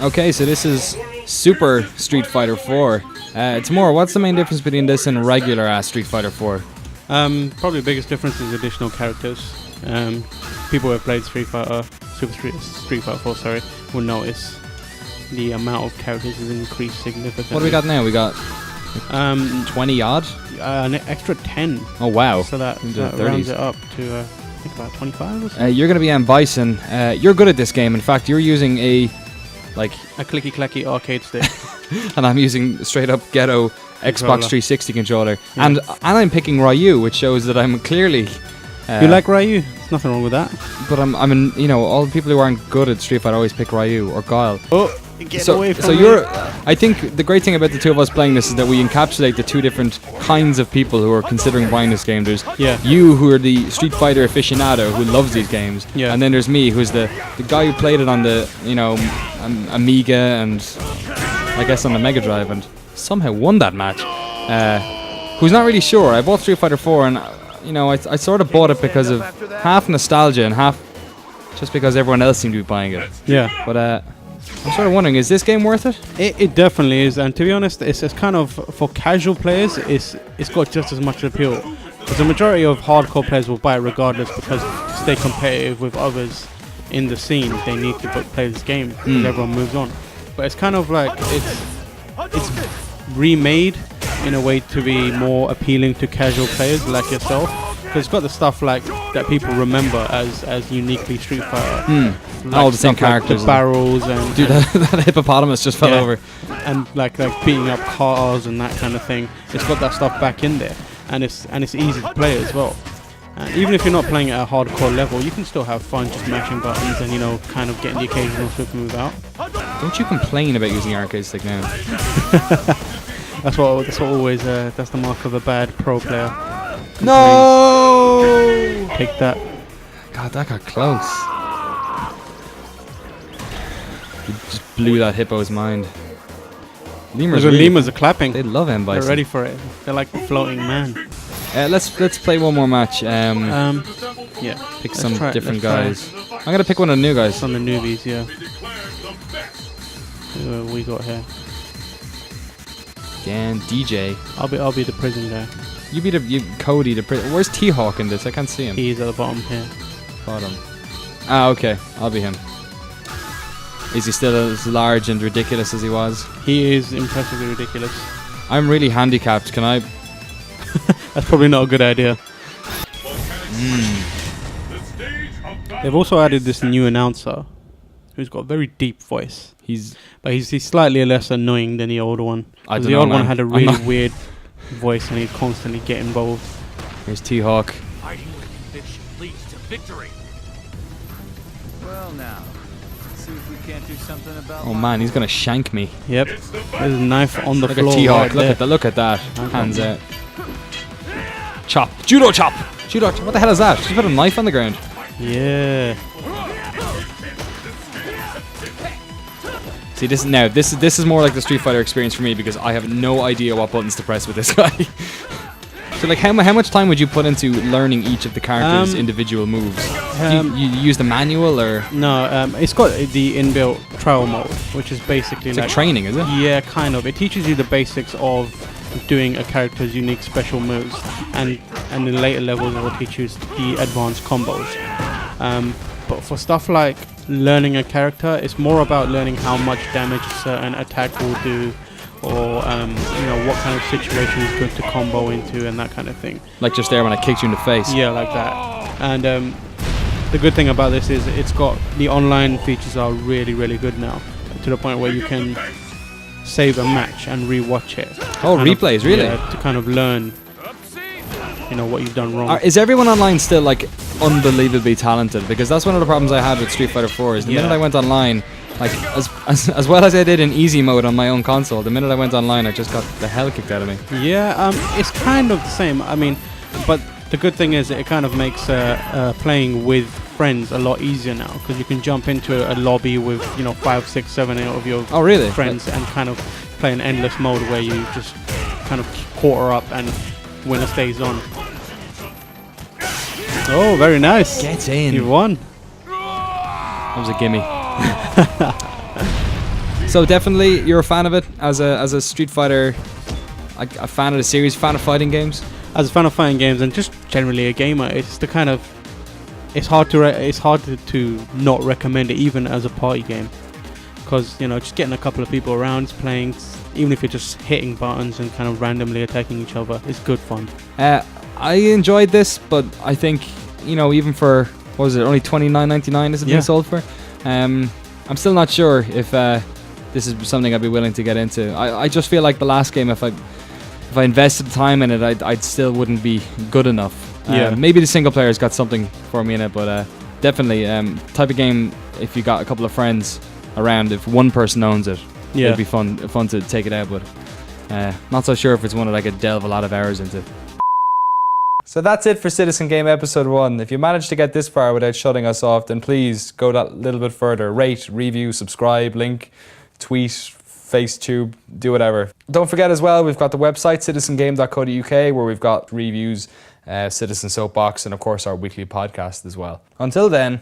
Okay, so this is Super Street Fighter 4. Tamura, what's the main difference between this and regular Street Fighter 4? Probably the biggest difference is additional characters. People who have played Street Fighter 4, will notice the amount of characters has increased significantly. What do we got now? We got 20 odd? An extra 10. Oh, wow. So that Into the rounds 30s. it up to I think about 25 or something. You're going to be M. Bison. You're good at this game. In fact, you're using a clicky-clacky arcade stick. and I'm using straight up ghetto Xbox Controller. 360 controller. Yeah. And I'm picking Ryu, which shows that I'm clearly... You like Ryu? There's nothing wrong with that. But all the people who aren't good at Street Fighter always pick Ryu or Guile. Oh, get away from so me. I think the great thing about the two of us playing this is that we encapsulate the two different kinds of people who are considering buying this game. There's you, who are the Street Fighter aficionado who loves these games, and then there's me, who's the guy who played it on the Amiga and I guess on the Mega Drive and somehow won that match. Who's not really sure. I bought Street Fighter 4 and I sort of bought it because of half nostalgia and half just because everyone else seemed to be buying it. Yeah. But I'm sort of wondering, is this game worth it? It definitely is, and to be honest, it's kind of for casual players. It's got just as much appeal. Because the majority of hardcore players will buy it regardless because to stay competitive with others in the scene, they need to play this game because everyone moves on. But it's kind of like it's remade in a way to be more appealing to casual players like yourself. Because it's got the stuff like that people remember as uniquely Street Fighter. Like all the same stuff like characters. the barrels and Dude, that hippopotamus just fell over. And like beating up cars and that kind of thing. It's got that stuff back in there, and it's easy to play as well. And even if you're not playing at a hardcore level, you can still have fun just mashing buttons and kind of getting the occasional flip move out. Don't you complain about using the arcade stick now? That's the mark of a bad pro player. No! Take that. God, that got close. You just blew that hippo's mind. Lemurs are clapping. They love M. Bison. They're ready for it. They're like the floating man. Let's play one more match. Yeah. Pick some different guys. I'm gonna pick one of the new guys. Some of the newbies, yeah. Who we got here? Again, DJ. I'll be the prison guy. You be Cody the prison. Where's T-Hawk in this? I can't see him. He's at the bottom here. Bottom. Okay. I'll be him. Is he still as large and ridiculous as he was? He is impressively ridiculous. I'm really handicapped. Can I? That's probably not a good idea. They've also added this new announcer who's got a very deep voice. He's slightly less annoying than the old one. The old one had a really weird voice and he'd constantly get involved. Here's T-Hawk. Fighting with conviction leads to victory. Well now, let's see if we can't do something about. Oh man, he's gonna shank me. Yep. There's a knife on the Look floor. at T-Hawk. Right Look at that. Hands out. Chop. Judo chop. Judo chop. What the hell is that? She put a knife on the ground. Yeah. See, this is more like the Street Fighter experience for me because I have no idea what buttons to press with this guy. So, like, how much time would you put into learning each of the characters' individual moves? Do you use the manual or? No, it's got the inbuilt trial mode, which is basically It's like training, is it? Yeah, kind of. It teaches you the basics of doing a character's unique special moves, and in later levels it will teach you the advanced combos. But for stuff like learning a character, it's more about learning how much damage a certain attack will do, or what kind of situation is good to combo into and that kind of thing. Like just there when I kicked you in the face. Yeah, like that. And the good thing about this is it's got the online features are really, really good now, to the point where you can save a match and rewatch it. Oh, replays, really? Yeah, to kind of learn, what you've done wrong. Is everyone online still like unbelievably talented? Because that's one of the problems I had with Street Fighter 4 is the minute I went online, like as well as I did in easy mode on my own console, the minute I went online I just got the hell kicked out of me. Yeah, it's kind of the same. I mean, but the good thing is it kind of makes playing with friends a lot easier now, because you can jump into a lobby with 5, 6, 7, 8 of your friends and kind of play an endless mode where you just kind of quarter up and winner stays on. Oh, very nice. Get in. You won. That was a gimme. So definitely, you're a fan of it as a Street Fighter, a fan of the series, fan of fighting games. As a fan of fighting games and just generally a gamer, it's the kind of it's hard to not recommend it even as a party game, because just getting a couple of people around playing, even if you're just hitting buttons and kind of randomly attacking each other, is good fun. I enjoyed this, but I think even for what was it, only $29.99 is it being sold for? I'm still not sure if this is something I'd be willing to get into. I just feel like the last game, if I invested time in it, I'd still wouldn't be good enough. Maybe the single player's got something for me in it, but definitely type of game, if you got a couple of friends around, if one person owns it, it'd be fun to take it out, but not so sure if it's one that I could delve a lot of hours into. So that's it for Citizen Game Episode 1. If you managed to get this far without shutting us off, then please go that little bit further. Rate, review, subscribe, link, tweet, FaceTube, do whatever. Don't forget as well, we've got the website citizengame.co.uk, where we've got reviews, Citizen Soapbox, and of course our weekly podcast as well. Until then,